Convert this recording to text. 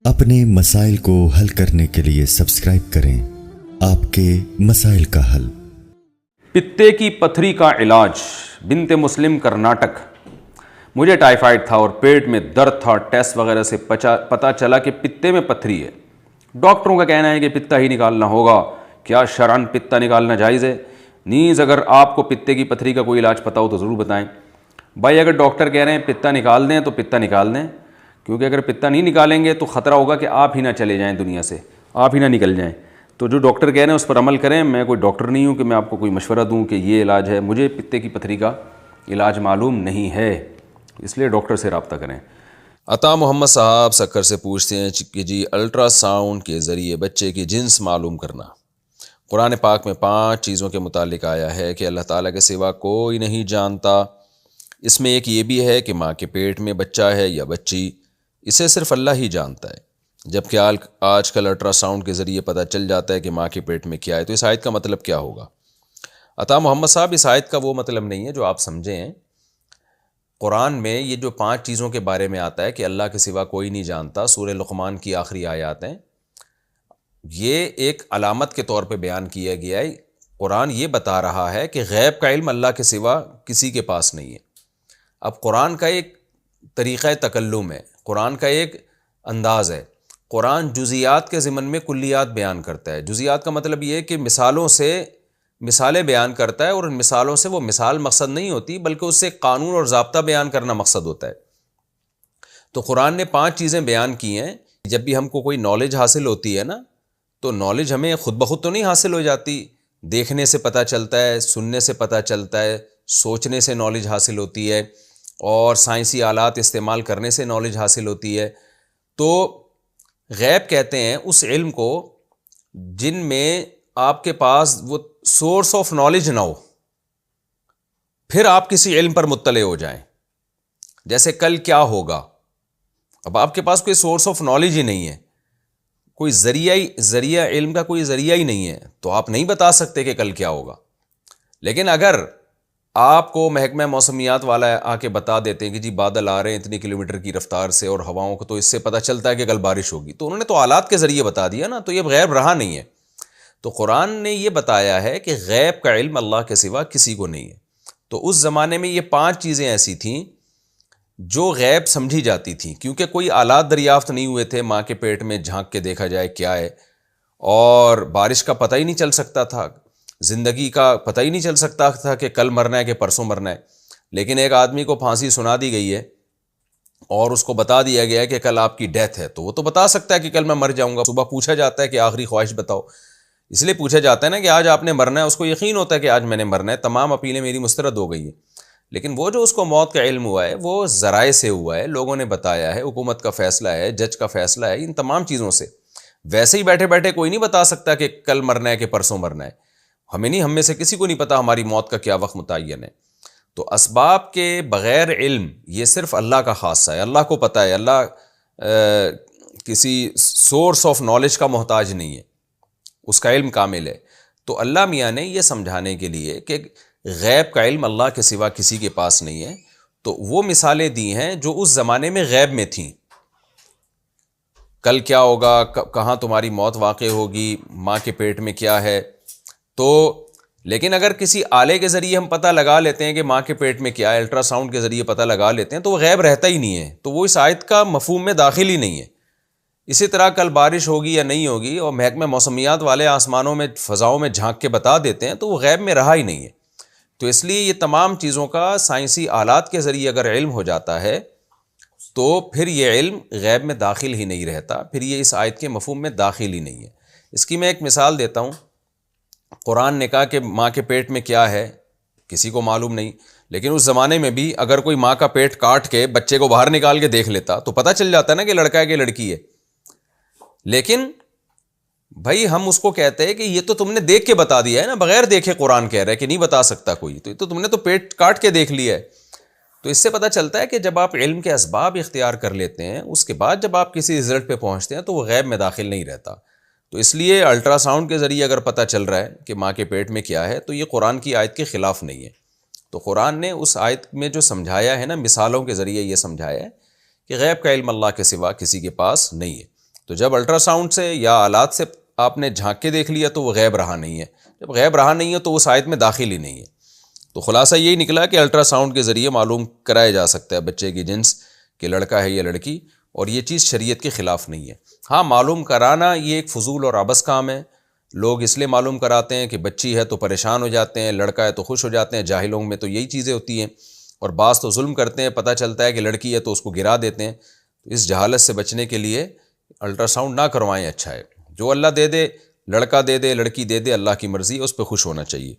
اپنے مسائل کو حل کرنے کے لیے سبسکرائب کریں آپ کے مسائل کا حل۔ پتے کی پتھری کا علاج، بنت مسلم، کرناٹک۔ مجھے ٹائیفائڈ تھا اور پیٹ میں درد تھا، ٹیسٹ وغیرہ سے پتہ چلا کہ پتے میں پتھری ہے۔ ڈاکٹروں کا کہنا ہے کہ پتا ہی نکالنا ہوگا۔ کیا شرعاً پتا نکالنا جائز ہے؟ نیز اگر آپ کو پتے کی پتھری کا کوئی علاج پتہ ہو تو ضرور بتائیں۔ بھائی اگر ڈاکٹر کہہ رہے ہیں پتا نکال دیں تو پتا نکال دیں، کیونکہ اگر پتا نہیں نکالیں گے تو خطرہ ہوگا کہ آپ ہی نہ چلے جائیں دنیا سے، آپ ہی نہ نکل جائیں۔ تو جو ڈاکٹر کہہ رہے ہیں اس پر عمل کریں۔ میں کوئی ڈاکٹر نہیں ہوں کہ میں آپ کو کوئی مشورہ دوں کہ یہ علاج ہے، مجھے پتے کی پتھری کا علاج معلوم نہیں ہے، اس لیے ڈاکٹر سے رابطہ کریں۔ عطا محمد صاحب سکر سے پوچھتے ہیں کہ جی الٹرا ساؤنڈ کے ذریعے بچے کی جنس معلوم کرنا۔ قرآن پاک میں 5 چیزوں کے متعلق آیا ہے کہ اللہ تعالیٰ کے سوا کوئی نہیں جانتا۔ اس میں ایک یہ بھی ہے کہ ماں کے پیٹ میں بچہ ہے یا بچی، اسے صرف اللہ ہی جانتا ہے، جبکہ آج کل الٹرا ساؤنڈ کے ذریعے پتہ چل جاتا ہے کہ ماں کے پیٹ میں کیا ہے۔ تو اس آیت کا مطلب کیا ہوگا؟ عطا محمد صاحب، اس آیت کا وہ مطلب نہیں ہے جو آپ سمجھے ہیں۔ قرآن میں یہ جو 5 چیزوں کے بارے میں آتا ہے کہ اللہ کے سوا کوئی نہیں جانتا، سورہ لقمان کی آخری آیات ہیں، یہ ایک علامت کے طور پہ بیان کیا گیا ہے۔ قرآن یہ بتا رہا ہے کہ غیب کا علم اللہ کے سوا کسی کے پاس نہیں ہے۔ اب قرآن کا ایک طریقہ تکلم ہے، قرآن کا ایک انداز ہے۔ قرآن جزیات کے ضمن میں کلیات بیان کرتا ہے۔ جزیات کا مطلب یہ ہے کہ مثالوں سے مثالیں بیان کرتا ہے، اور ان مثالوں سے وہ مثال مقصد نہیں ہوتی بلکہ اس سے قانون اور ضابطہ بیان کرنا مقصد ہوتا ہے۔ تو قرآن نے 5 چیزیں بیان کی ہیں۔ جب بھی ہم کو کوئی نالج حاصل ہوتی ہے نا، تو نالج ہمیں خود بخود تو نہیں حاصل ہو جاتی، دیکھنے سے پتہ چلتا ہے، سننے سے پتہ چلتا ہے، سوچنے سے نالج حاصل ہوتی ہے، اور سائنسی آلات استعمال کرنے سے نالج حاصل ہوتی ہے۔ تو غیب کہتے ہیں اس علم کو جن میں آپ کے پاس وہ سورس آف نالج نہ ہو، پھر آپ کسی علم پر مطلع ہو جائیں۔ جیسے کل کیا ہوگا، اب آپ کے پاس کوئی سورس آف نالج ہی نہیں ہے، کوئی ذریعہ علم کا کوئی ذریعہ ہی نہیں ہے، تو آپ نہیں بتا سکتے کہ کل کیا ہوگا۔ لیکن اگر آپ کو محکمہ موسمیات والا آ کے بتا دیتے ہیں کہ جی بادل آ رہے ہیں اتنی کلومیٹر کی رفتار سے اور ہواؤں کو، تو اس سے پتہ چلتا ہے کہ کل بارش ہوگی، تو انہوں نے تو آلات کے ذریعے بتا دیا نا، تو یہ غیب رہا نہیں ہے۔ تو قرآن نے یہ بتایا ہے کہ غیب کا علم اللہ کے سوا کسی کو نہیں ہے۔ تو اس زمانے میں یہ 5 چیزیں ایسی تھیں جو غیب سمجھی جاتی تھیں، کیونکہ کوئی آلات دریافت نہیں ہوئے تھے ماں کے پیٹ میں جھانک کے دیکھا جائے کیا ہے، اور بارش کا پتہ ہی نہیں چل سکتا تھا، زندگی کا پتہ ہی نہیں چل سکتا تھا کہ کل مرنا ہے کہ پرسوں مرنا ہے۔ لیکن ایک آدمی کو پھانسی سنا دی گئی ہے اور اس کو بتا دیا گیا ہے کہ کل آپ کی ڈیتھ ہے، تو وہ تو بتا سکتا ہے کہ کل میں مر جاؤں گا۔ صبح پوچھا جاتا ہے کہ آخری خواہش بتاؤ، اس لیے پوچھا جاتا ہے نا کہ آج آپ نے مرنا ہے، اس کو یقین ہوتا ہے کہ آج میں نے مرنا ہے، تمام اپیلیں میری مسترد ہو گئی ہیں۔ لیکن وہ جو اس کو موت کا علم ہوا ہے وہ ذرائع سے ہوا ہے، لوگوں نے بتایا ہے، حکومت کا فیصلہ ہے، جج کا فیصلہ ہے، ان تمام چیزوں سے۔ ویسے ہی بیٹھے بیٹھے کوئی نہیں بتا سکتا کہ کل مرنا ہے کہ پرسوں مرنا ہے، ہمیں نہیں، ہم میں سے کسی کو نہیں پتا ہماری موت کا کیا وقت متعین ہے۔ تو اسباب کے بغیر علم یہ صرف اللہ کا خاصہ ہے، اللہ کو پتہ ہے، اللہ کسی سورس آف نالج کا محتاج نہیں ہے، اس کا علم کامل ہے۔ تو اللہ میاں نے یہ سمجھانے کے لیے کہ غیب کا علم اللہ کے سوا کسی کے پاس نہیں ہے، تو وہ مثالیں دی ہیں جو اس زمانے میں غیب میں تھیں۔ کل کیا ہوگا، کہاں تمہاری موت واقع ہوگی، ماں کے پیٹ میں کیا ہے۔ تو لیکن اگر کسی آلے کے ذریعے ہم پتہ لگا لیتے ہیں کہ ماں کے پیٹ میں کیا ہے، الٹرا ساؤنڈ کے ذریعے پتہ لگا لیتے ہیں، تو وہ غیب رہتا ہی نہیں ہے، تو وہ اس آیت کا مفہوم میں داخل ہی نہیں ہے۔ اسی طرح کل بارش ہوگی یا نہیں ہوگی، اور محکمہ موسمیات والے آسمانوں میں فضاؤں میں جھانک کے بتا دیتے ہیں، تو وہ غیب میں رہا ہی نہیں ہے۔ تو اس لیے یہ تمام چیزوں کا سائنسی آلات کے ذریعے اگر علم ہو جاتا ہے تو پھر یہ علم غیب میں داخل ہی نہیں رہتا، پھر یہ اس آیت کے مفہوم میں داخل ہی نہیں ہے۔ اس کی میں ایک مثال دیتا ہوں۔ قرآن نے کہا کہ ماں کے پیٹ میں کیا ہے کسی کو معلوم نہیں، لیکن اس زمانے میں بھی اگر کوئی ماں کا پیٹ کاٹ کے بچے کو باہر نکال کے دیکھ لیتا تو پتہ چل جاتا نا کہ لڑکا ہے کہ لڑکی ہے۔ لیکن بھائی ہم اس کو کہتے ہیں کہ یہ تو تم نے دیکھ کے بتا دیا ہے نا، بغیر دیکھے قرآن کہہ رہا ہے کہ نہیں بتا سکتا کوئی، تو تم نے تو پیٹ کاٹ کے دیکھ لیا ہے۔ تو اس سے پتہ چلتا ہے کہ جب آپ علم کے اسباب اختیار کر لیتے ہیں، اس کے بعد جب آپ کسی رزلٹ پہ پہنچتے ہیں تو وہ غیب میں داخل نہیں رہتا۔ تو اس لیے الٹرا ساؤنڈ کے ذریعے اگر پتہ چل رہا ہے کہ ماں کے پیٹ میں کیا ہے، تو یہ قرآن کی آیت کے خلاف نہیں ہے۔ تو قرآن نے اس آیت میں جو سمجھایا ہے نا، مثالوں کے ذریعے یہ سمجھایا ہے کہ غیب کا علم اللہ کے سوا کسی کے پاس نہیں ہے۔ تو جب الٹرا ساؤنڈ سے یا آلات سے آپ نے جھانک کے دیکھ لیا تو وہ غیب رہا نہیں ہے. جب غیب رہا نہیں ہے تو وہ آیت میں داخل ہی نہیں ہے. تو خلاصہ یہی نکلا کہ الٹرا ساؤنڈ کے ذریعے معلوم کرایا جا سکتا ہے بچے کی جنس کہ لڑکا ہے یا لڑکی، اور یہ چیز شریعت کے خلاف نہیں ہے. ہاں، معلوم کرانا یہ ایک فضول اور عبث کام ہے. لوگ اس لیے معلوم کراتے ہیں کہ بچی ہے تو پریشان ہو جاتے ہیں، لڑکا ہے تو خوش ہو جاتے ہیں. جاہلوں میں تو یہی چیزیں ہوتی ہیں، اور بعض تو ظلم کرتے ہیں، پتہ چلتا ہے کہ لڑکی ہے تو اس کو گرا دیتے ہیں. تو اس جہالت سے بچنے کے لیے الٹرا ساؤنڈ نہ کروائیں، اچھا ہے. جو اللہ دے دے، لڑکا دے دے لڑکی دے دے، اللہ کی مرضی ہے، اس پہ خوش ہونا چاہیے.